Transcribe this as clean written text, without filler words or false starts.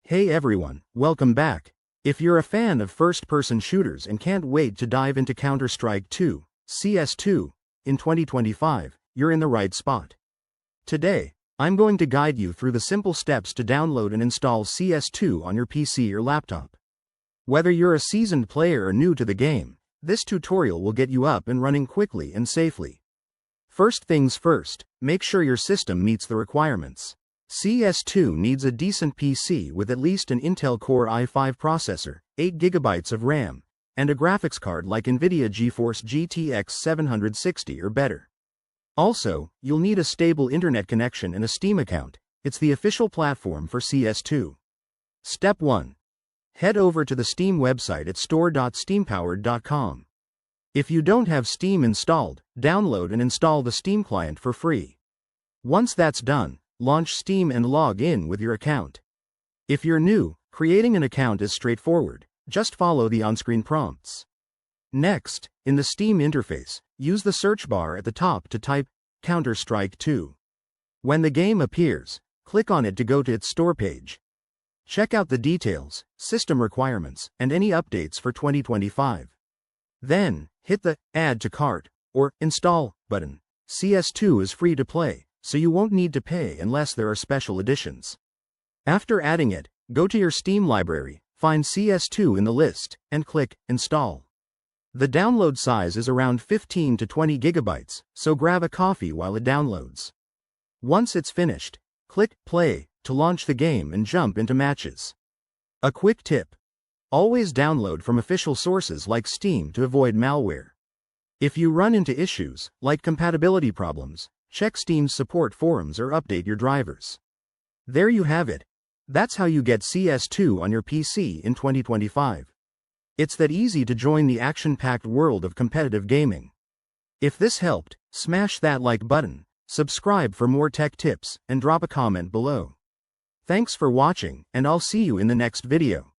Hey everyone, welcome back. If you're a fan of first-person shooters and can't wait to dive into Counter-Strike 2, CS2, in 2025, you're in the right spot. Today, I'm going to guide you through the simple steps to download and install CS2 on your PC or laptop. Whether you're a seasoned player or new to the game, this tutorial will get you up and running quickly and safely. First things first, make sure your system meets the requirements. CS2 needs a decent PC with at least an Intel Core i5 processor, 8GB of RAM, and a graphics card like NVIDIA GeForce GTX 760 or better. Also, you'll need a stable internet connection and a Steam account. It's the official platform for CS2. Step 1. Head over to the Steam website at store.steampowered.com. If you don't have Steam installed, download and install the Steam client for free. Once that's done, launch Steam and log in with your account. If you're new, creating an account is straightforward. Just follow the on-screen prompts. Next, in the Steam interface, use the search bar at the top to type Counter-Strike 2. When the game appears, click on it to go to its store page. Check out the details, system requirements, and any updates for 2025. Then, hit the Add to Cart or Install button. CS2 is free to play, so you won't need to pay unless there are special editions. After adding it, go to your Steam library, find CS2 in the list, and click Install. The download size is around 15 to 20 gigabytes, so grab a coffee while it downloads. Once it's finished, click Play to launch the game and jump into matches. A quick tip: always download from official sources like Steam to avoid malware. If you run into issues, like compatibility problems, check Steam's support forums or update your drivers. There you have it. That's how you get CS2 on your PC in 2025. It's that easy to join the action-packed world of competitive gaming. If this helped, smash that like button, subscribe for more tech tips, and drop a comment below. Thanks for watching, and I'll see you in the next video.